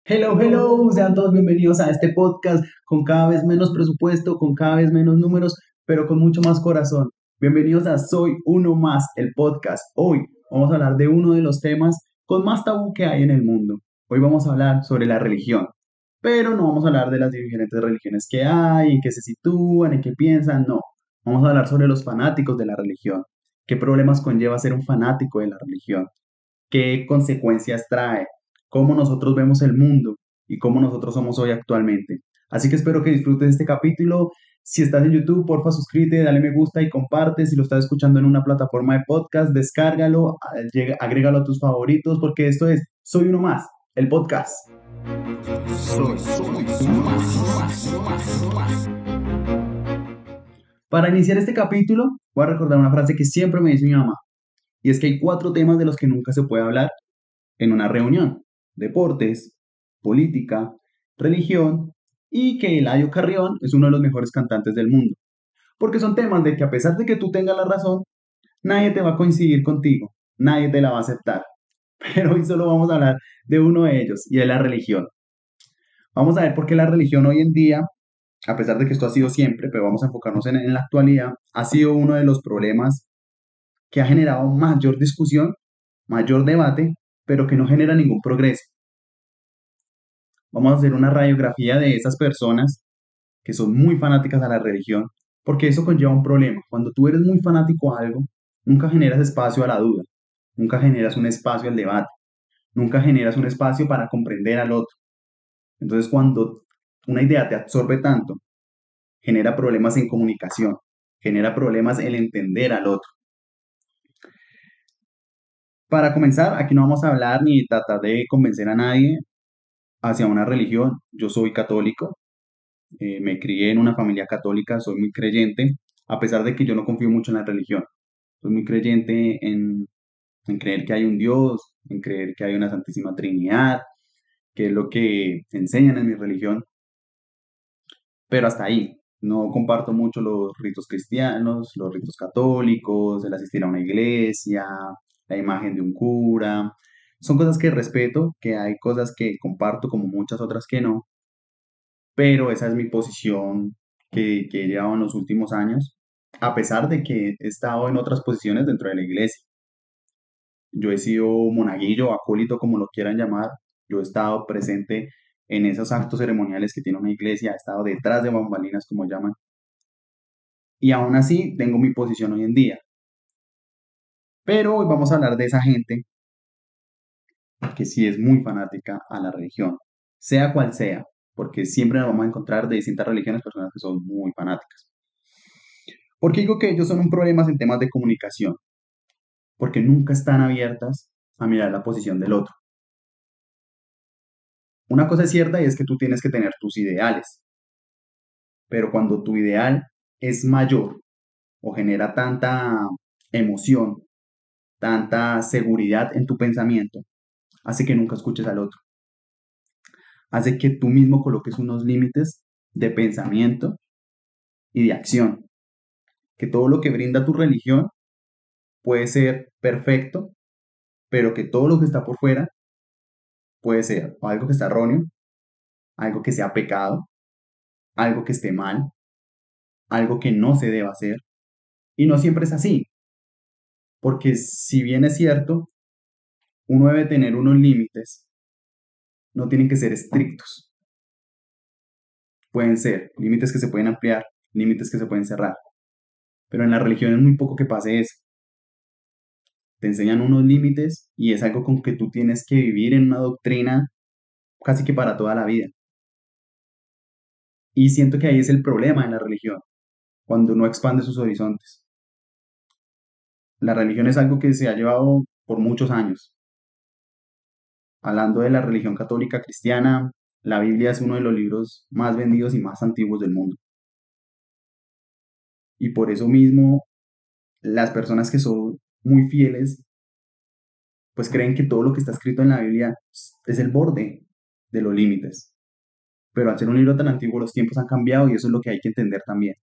Hello, hello, sean todos bienvenidos a este podcast con cada vez menos presupuesto, con cada vez menos números, pero con mucho más corazón. Bienvenidos a Soy Uno Más, el podcast. Hoy vamos a hablar de uno de los temas con más tabú que hay en el mundo. Hoy vamos a hablar sobre la religión, pero no vamos a hablar de las diferentes religiones que hay, en qué se sitúan, en qué piensan, no. Vamos a hablar sobre los fanáticos de la religión, qué problemas conlleva ser un fanático de la religión, qué consecuencias trae, cómo nosotros vemos el mundo y cómo nosotros somos hoy actualmente. Así que espero que disfrutes este capítulo. Si estás en YouTube, porfa, suscríbete, dale me gusta y comparte. Si lo estás escuchando en una plataforma de podcast, descárgalo, agrégalo a tus favoritos, porque esto es Soy Uno Más, el podcast. Soy uno más. Para iniciar este capítulo, voy a recordar una frase que siempre me dice mi mamá, y es que hay 4 temas de los que nunca se puede hablar en una reunión: deportes, política, religión y que Eladio Carrión es uno de los mejores cantantes del mundo. Porque son temas de que a pesar de que tú tengas la razón, nadie te va a coincidir contigo, nadie te la va a aceptar. Pero hoy solo vamos a hablar de uno de ellos y de la religión. Vamos a ver por qué la religión hoy en día, a pesar de que esto ha sido siempre, pero vamos a enfocarnos en la actualidad, ha sido uno de los problemas que ha generado mayor discusión, mayor debate, pero que no genera ningún progreso. Vamos a hacer una radiografía de esas personas que son muy fanáticas a la religión, porque eso conlleva un problema. Cuando tú eres muy fanático a algo, nunca generas espacio a la duda, nunca generas un espacio al debate, nunca generas un espacio para comprender al otro. Entonces, cuando una idea te absorbe tanto, genera problemas en comunicación, genera problemas en entender al otro. Para comenzar, aquí no vamos a hablar ni tratar de convencer a nadie hacia una religión. Yo soy católico, me crié en una familia católica, soy muy creyente, a pesar de que yo no confío mucho en la religión. Soy muy creyente en creer que hay un Dios, en creer que hay una Santísima Trinidad, que es lo que enseñan en mi religión, pero hasta ahí. No comparto mucho los ritos cristianos, los ritos católicos, el asistir a una iglesia, la imagen de un cura. Son cosas que respeto, que hay cosas que comparto como muchas otras que no, pero esa es mi posición que he llevado en los últimos años, a pesar de que he estado en otras posiciones dentro de la iglesia. Yo he sido monaguillo, acólito, como lo quieran llamar. Yo he estado presente en esos actos ceremoniales que tiene una iglesia, he estado detrás de bambalinas, como llaman, y aún así tengo mi posición hoy en día. Pero hoy vamos a hablar de esa gente que sí es muy fanática a la religión, sea cual sea, porque siempre nos vamos a encontrar de distintas religiones personas que son muy fanáticas. ¿Por qué digo que ellos son un problema en temas de comunicación? Porque nunca están abiertas a mirar la posición del otro. Una cosa es cierta y es que tú tienes que tener tus ideales, pero cuando tu ideal es mayor o genera tanta emoción, tanta seguridad en tu pensamiento, hace que nunca escuches al otro, hace que tú mismo coloques unos límites de pensamiento y de acción, que todo lo que brinda tu religión puede ser perfecto, pero que todo lo que está por fuera puede ser algo que está erróneo, algo que sea pecado, algo que esté mal, algo que no se deba hacer. Y no siempre es así, porque si bien es cierto, uno debe tener unos límites, no tienen que ser estrictos. Pueden ser límites que se pueden ampliar, límites que se pueden cerrar. Pero en la religión es muy poco que pase eso. Te enseñan unos límites y es algo con que tú tienes que vivir en una doctrina casi que para toda la vida. Y siento que ahí es el problema en la religión, cuando no expande sus horizontes. La religión es algo que se ha llevado por muchos años. Hablando de la religión católica cristiana, la Biblia es uno de los libros más vendidos y más antiguos del mundo. Y por eso mismo, las personas que son muy fieles, pues creen que todo lo que está escrito en la Biblia es el borde de los límites. Pero al ser un libro tan antiguo, los tiempos han cambiado y eso es lo que hay que entender también.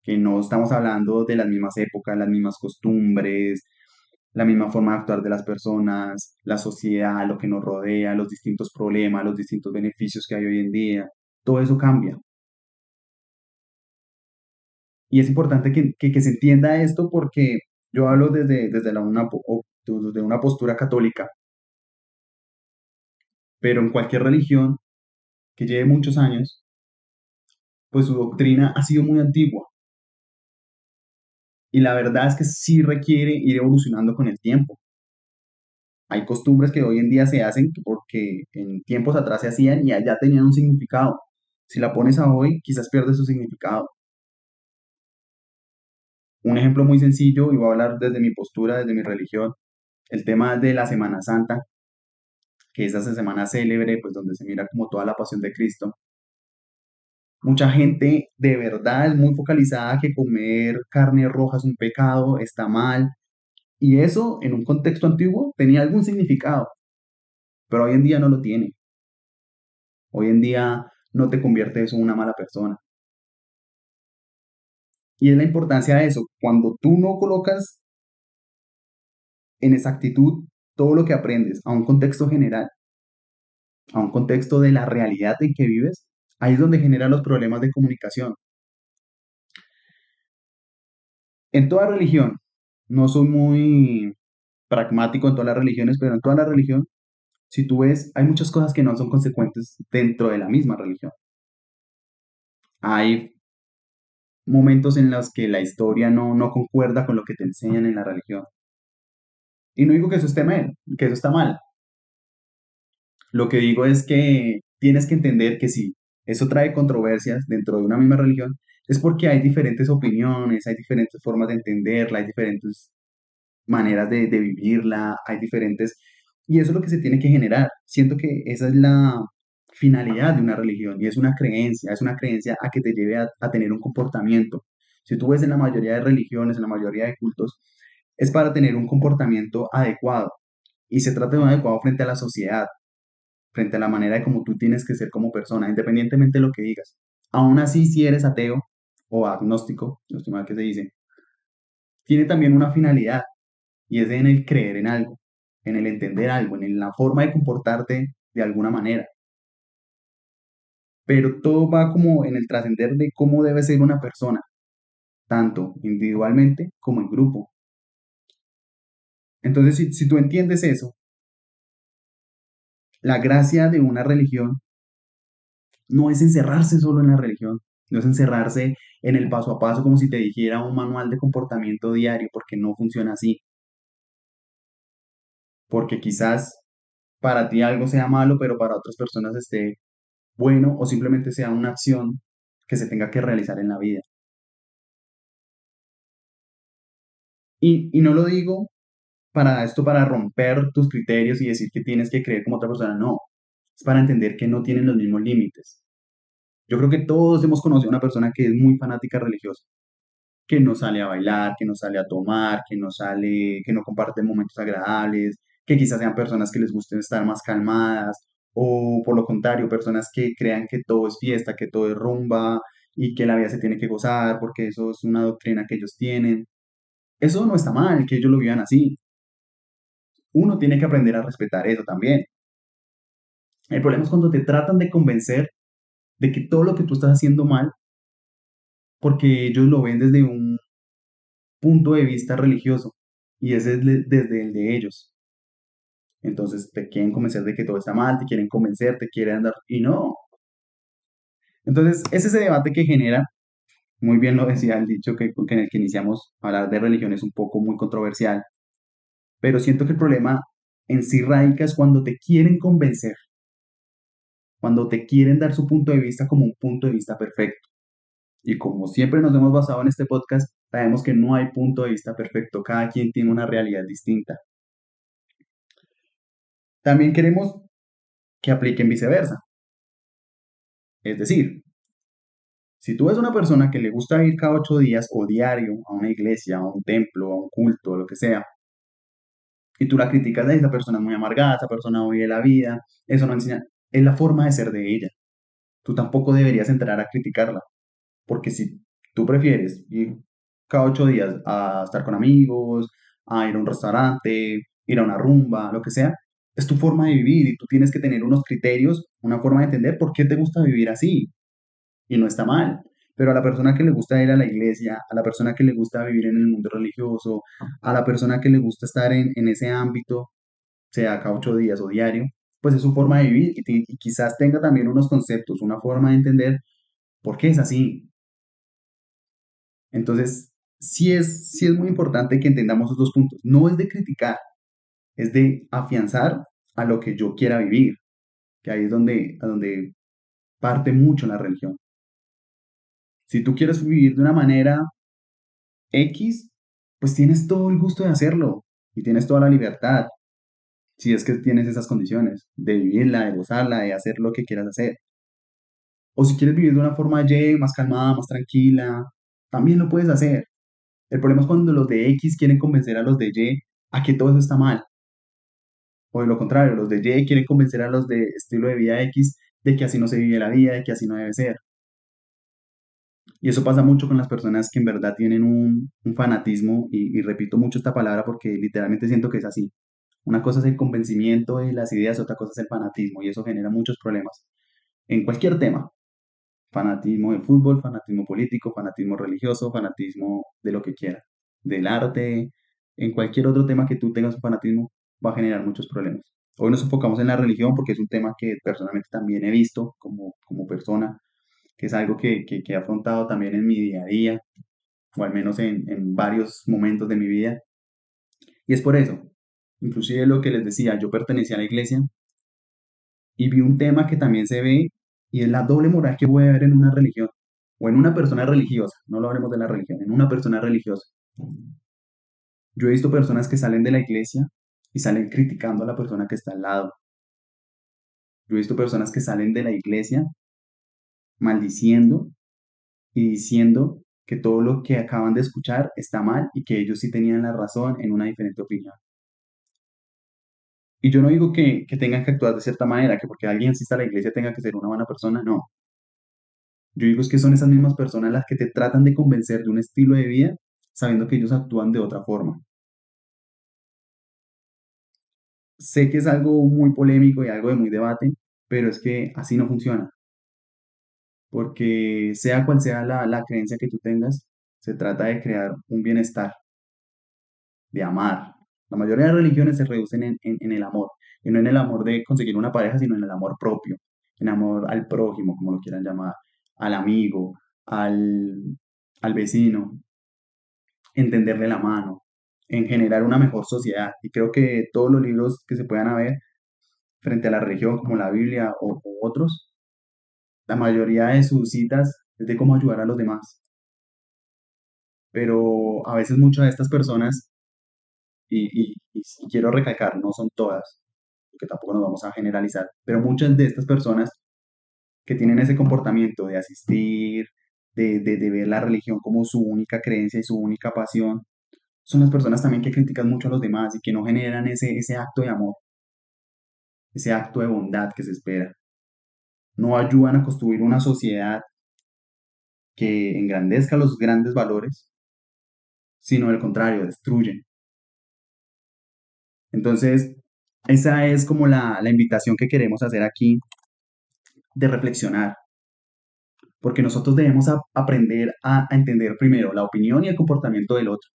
Que no estamos hablando de las mismas épocas, las mismas costumbres, la misma forma de actuar de las personas, la sociedad, lo que nos rodea, los distintos problemas, los distintos beneficios que hay hoy en día. Todo eso cambia. Y es importante que se entienda esto porque yo hablo desde desde una postura católica, pero en cualquier religión que lleve muchos años, pues su doctrina ha sido muy antigua. Y la verdad es que sí requiere ir evolucionando con el tiempo. Hay costumbres que hoy en día se hacen porque en tiempos atrás se hacían y allá tenían un significado. Si la pones a hoy, quizás pierde su significado. Un ejemplo muy sencillo, y voy a hablar desde mi postura, desde mi religión, el tema de la Semana Santa, que es esa semana célebre, pues donde se mira como toda la pasión de Cristo. Mucha gente de verdad es muy focalizada que comer carne roja es un pecado, está mal, y eso en un contexto antiguo tenía algún significado, pero hoy en día no lo tiene. Hoy en día no te convierte eso en una mala persona. Y es la importancia de eso. Cuando tú no colocas en exactitud todo lo que aprendes a un contexto general, a un contexto de la realidad en que vives, ahí es donde generan los problemas de comunicación. En toda religión, no soy muy pragmático en todas las religiones, pero en toda la religión, si tú ves, hay muchas cosas que no son consecuentes dentro de la misma religión. Hay momentos en los que la historia no concuerda con lo que te enseñan en la religión. Y no digo que eso esté mal, que eso está mal. Lo que digo es que tienes que entender que si eso trae controversias dentro de una misma religión, es porque hay diferentes opiniones, hay diferentes formas de entenderla, hay diferentes maneras de vivirla, hay diferentes... Y eso es lo que se tiene que generar. Siento que esa es la finalidad de una religión y es una creencia a que te lleve a tener un comportamiento. Si tú ves en la mayoría de religiones, en la mayoría de cultos, es para tener un comportamiento adecuado y se trata de un adecuado frente a la sociedad, frente a la manera de cómo tú tienes que ser como persona, independientemente de lo que digas. Aún así, si eres ateo o agnóstico, no estoy mal que se dice, tiene también una finalidad y es en el creer en algo, en el entender algo, la forma de comportarte de alguna manera. Pero todo va como en el trascender de cómo debe ser una persona, tanto individualmente como en grupo. Entonces, si tú entiendes eso, la gracia de una religión no es encerrarse solo en la religión, no es encerrarse en el paso a paso como si te dijera un manual de comportamiento diario, porque no funciona así, porque quizás para ti algo sea malo, pero para otras personas esté bueno o simplemente sea una acción que se tenga que realizar en la vida. Y no lo digo para esto, para romper tus criterios y decir que tienes que creer como otra persona, no, es para entender que no tienen los mismos límites. Yo creo que todos hemos conocido a una persona que es muy fanática religiosa, que no sale a bailar, que no sale a tomar, que no sale, que no comparte momentos agradables, que quizás sean personas que les guste estar más calmadas, o por lo contrario, personas que crean que todo es fiesta, que todo es rumba y que la vida se tiene que gozar porque eso es una doctrina que ellos tienen. Eso no está mal, que ellos lo vivan así. Uno tiene que aprender a respetar eso también. El problema es cuando te tratan de convencer de que todo lo que tú estás haciendo mal, porque ellos lo ven desde un punto de vista religioso y ese es desde el de ellos. Entonces te quieren convencer de que todo está mal, te quieren convencer, te quieren andar y no. Entonces es ese debate que genera, muy bien lo decía el dicho que en el que iniciamos, hablar de religión es un poco muy controversial, pero siento que el problema en sí radica es cuando te quieren convencer, cuando te quieren dar su punto de vista como un punto de vista perfecto. Y como siempre nos hemos basado en este podcast, sabemos que no hay punto de vista perfecto, cada quien tiene una realidad distinta. También queremos que apliquen viceversa. Es decir, si tú ves una persona que le gusta ir cada 8 días o diario a una iglesia, a un templo, a un culto, lo que sea, y tú la criticas de esa persona es muy amargada, esa persona odia la vida, eso no enseña, es la forma de ser de ella. Tú tampoco deberías entrar a criticarla, porque si tú prefieres ir cada 8 días a estar con amigos, a ir a un restaurante, ir a una rumba, lo que sea. Es tu forma de vivir y tú tienes que tener unos criterios, una forma de entender por qué te gusta vivir así. Y no está mal. Pero a la persona que le gusta ir a la iglesia, a la persona que le gusta vivir en el mundo religioso, a la persona que le gusta estar en ese ámbito, sea cada 8 días o diario, pues es su forma de vivir y quizás tenga también unos conceptos, una forma de entender por qué es así. Entonces, sí es muy importante que entendamos esos dos puntos. No es de criticar, es de afianzar a lo que yo quiera vivir, que ahí es a donde parte mucho la religión. Si tú quieres vivir de una manera X, pues tienes todo el gusto de hacerlo y tienes toda la libertad, si es que tienes esas condiciones, de vivirla, de gozarla, de hacer lo que quieras hacer. O si quieres vivir de una forma Y, más calmada, más tranquila, también lo puedes hacer. El problema es cuando los de X quieren convencer a los de Y a que todo eso está mal. O de lo contrario, los de Y quieren convencer a los de estilo de vida X de que así no se vive la vida, de que así no debe ser. Y eso pasa mucho con las personas que en verdad tienen un fanatismo, y repito mucho esta palabra porque literalmente siento que es así. Una cosa es el convencimiento de las ideas, otra cosa es el fanatismo, y eso genera muchos problemas en cualquier tema. Fanatismo de fútbol, fanatismo político, fanatismo religioso, fanatismo de lo que quiera, del arte, en cualquier otro tema que tú tengas un fanatismo, va a generar muchos problemas. Hoy nos enfocamos en la religión porque es un tema que personalmente también he visto como persona, que es algo que he afrontado también en mi día a día, o al menos en varios momentos de mi vida. Y es por eso, inclusive lo que les decía, yo pertenecía a la iglesia y vi un tema que también se ve y es la doble moral que puede haber en una religión o en una persona religiosa. No lo hablemos de la religión, en una persona religiosa. Yo he visto personas que salen de la iglesia y salen criticando a la persona que está al lado. Yo he visto personas que salen de la iglesia maldiciendo y diciendo que todo lo que acaban de escuchar está mal y que ellos sí tenían la razón en una diferente opinión. Y yo no digo que tengan que actuar de cierta manera, que porque alguien asista a la iglesia tenga que ser una buena persona, no. Yo digo es que son esas mismas personas las que te tratan de convencer de un estilo de vida sabiendo que ellos actúan de otra forma. Sé que es algo muy polémico y algo de muy debate, pero es que así no funciona, porque sea cual sea la creencia que tú tengas, se trata de crear un bienestar, de amar. La mayoría de religiones se reducen en el amor, y no en el amor de conseguir una pareja, sino en el amor propio, en amor al prójimo, como lo quieran llamar, al amigo, al vecino, entenderle la mano, en generar una mejor sociedad. Y creo que todos los libros que se puedan haber frente a la religión, como la Biblia o otros, la mayoría de sus citas es de cómo ayudar a los demás. Pero a veces muchas de estas personas, y quiero recalcar, no son todas, porque tampoco nos vamos a generalizar, pero muchas de estas personas que tienen ese comportamiento de asistir, de ver la religión como su única creencia y su única pasión, son las personas también que critican mucho a los demás y que no generan ese acto de amor, ese acto de bondad que se espera. No ayudan a construir una sociedad que engrandezca los grandes valores, sino al contrario, destruyen. Entonces, esa es como la invitación que queremos hacer aquí de reflexionar, porque nosotros debemos aprender a entender primero la opinión y el comportamiento del otro,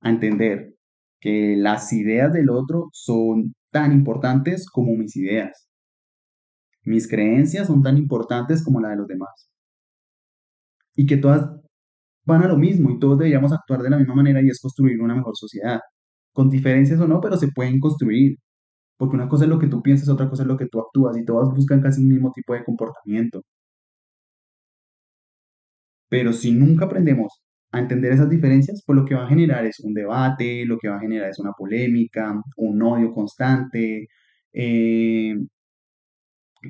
a entender que las ideas del otro son tan importantes como mis ideas, mis creencias son tan importantes como la de los demás, y que todas van a lo mismo y todos deberíamos actuar de la misma manera y es construir una mejor sociedad, con diferencias o no, pero se pueden construir. Porque una cosa es lo que tú piensas, otra cosa es lo que tú actúas, y todas buscan casi un mismo tipo de comportamiento. Pero si nunca aprendemos a entender esas diferencias, pues lo que va a generar es un debate, lo que va a generar es una polémica, un odio constante, eh,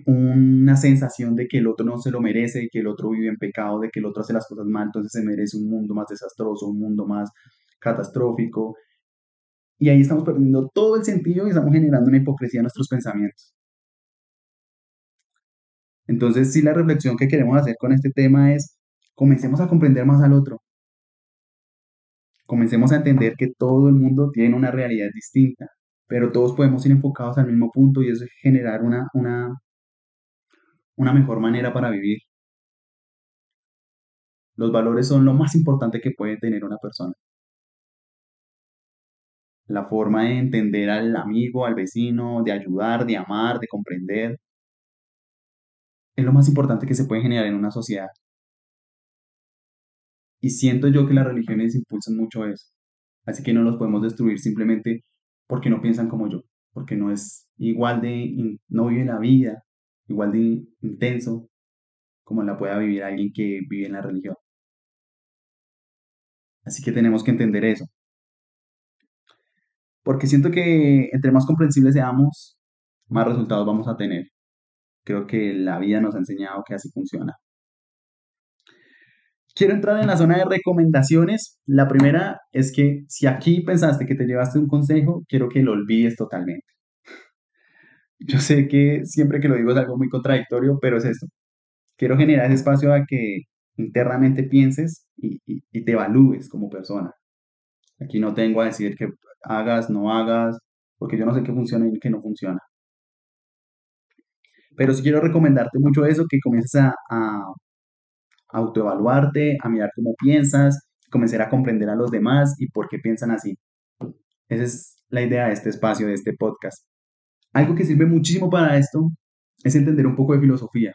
una sensación de que el otro no se lo merece, de que el otro vive en pecado, de que el otro hace las cosas mal, entonces se merece un mundo más desastroso, un mundo más catastrófico. Y ahí estamos perdiendo todo el sentido y estamos generando una hipocresía en nuestros pensamientos. Entonces, sí, la reflexión que queremos hacer con este tema es, comencemos a comprender más al otro, Comencemos a entender que todo el mundo tiene una realidad distinta, pero todos podemos ir enfocados al mismo punto y eso es generar una mejor manera para vivir. Los valores son lo más importante que puede tener una persona. La forma de entender al amigo, al vecino, de ayudar, de amar, de comprender, es lo más importante que se puede generar en una sociedad. Y siento yo que las religiones impulsan mucho eso. Así que no los podemos destruir simplemente porque no piensan como yo, porque no es igual no vive la vida igual de intenso como la pueda vivir alguien que vive en la religión. Así que tenemos que entender eso, porque siento que entre más comprensibles seamos, más resultados vamos a tener. Creo que la vida nos ha enseñado que así funciona. Quiero entrar en la zona de recomendaciones. La primera es que si aquí pensaste que te llevaste un consejo, quiero que lo olvides totalmente. Yo sé que siempre que lo digo es algo muy contradictorio, pero es esto. Quiero generar ese espacio a que internamente pienses y te evalúes como persona. Aquí no tengo a decir que hagas, no hagas, porque yo no sé qué funciona y qué no funciona. Pero sí quiero recomendarte mucho eso, que comiences a autoevaluarte, a mirar cómo piensas, comenzar a comprender a los demás y por qué piensan así. Esa es la idea de este espacio, de este podcast. Algo que sirve muchísimo para esto es entender un poco de filosofía.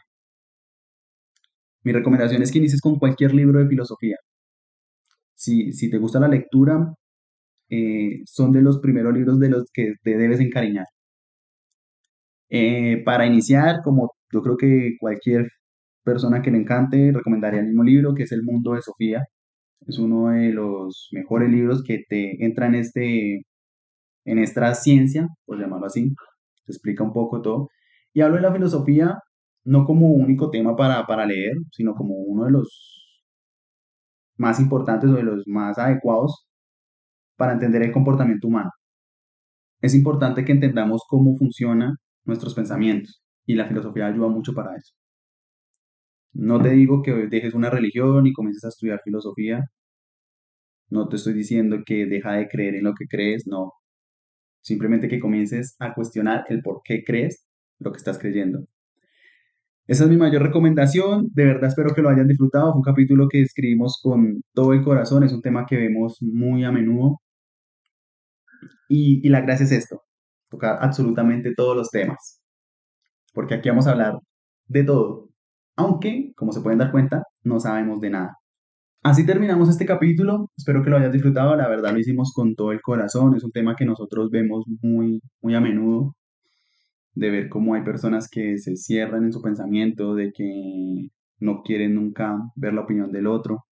Mi recomendación es que inicies con cualquier libro de filosofía. Si te gusta la lectura, son de los primeros libros de los que te debes encariñar. Para iniciar, como yo creo que cualquier persona que le encante, recomendaría el mismo libro, que es El Mundo de Sofía. Es uno de los mejores libros que te entra en esta ciencia, por llamarlo así. Te explica un poco todo. Y hablo de la filosofía no como único tema para leer, sino como uno de los más importantes o de los más adecuados para entender el comportamiento humano. Es importante que entendamos cómo funcionan nuestros pensamientos y la filosofía ayuda mucho para eso. No te digo que dejes una religión y comiences a estudiar filosofía, no te estoy diciendo que deja de creer en lo que crees, no. Simplemente que comiences a cuestionar el por qué crees lo que estás creyendo. Esa es mi mayor recomendación. De verdad espero que lo hayan disfrutado. Fue un capítulo que escribimos con todo el corazón. Es un tema que vemos muy a menudo. Y la gracia es esto, tocar absolutamente todos los temas. Porque aquí vamos a hablar de todo. Aunque, como se pueden dar cuenta, no sabemos de nada. Así terminamos este capítulo. Espero que lo hayas disfrutado. La verdad lo hicimos con todo el corazón. Es un tema que nosotros vemos muy a menudo, de ver cómo hay personas que se cierran en su pensamiento, de que no quieren nunca ver la opinión del otro.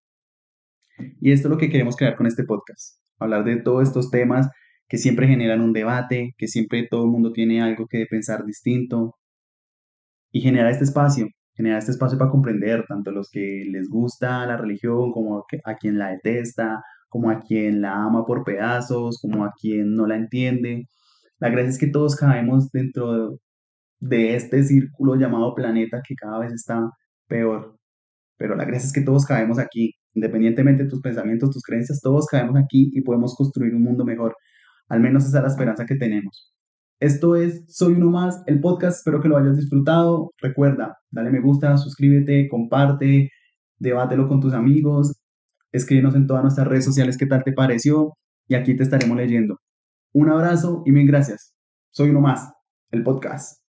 Y esto es lo que queremos crear con este podcast. Hablar de todos estos temas que siempre generan un debate, que siempre todo el mundo tiene algo que pensar distinto y generar este espacio para comprender tanto a los que les gusta la religión como a quien la detesta, como a quien la ama por pedazos, como a quien no la entiende. La gracia es que todos caemos dentro de este círculo llamado planeta que cada vez está peor. Pero la gracia es que todos caemos aquí, independientemente de tus pensamientos, tus creencias, todos caemos aquí y podemos construir un mundo mejor. Al menos esa es la esperanza que tenemos. Esto es Soy Uno Más, el podcast. Espero que lo hayas disfrutado. Recuerda, dale me gusta, suscríbete, comparte, debátelo con tus amigos, escríbenos en todas nuestras redes sociales qué tal te pareció y aquí te estaremos leyendo. Un abrazo y mil gracias. Soy Uno Más, el podcast.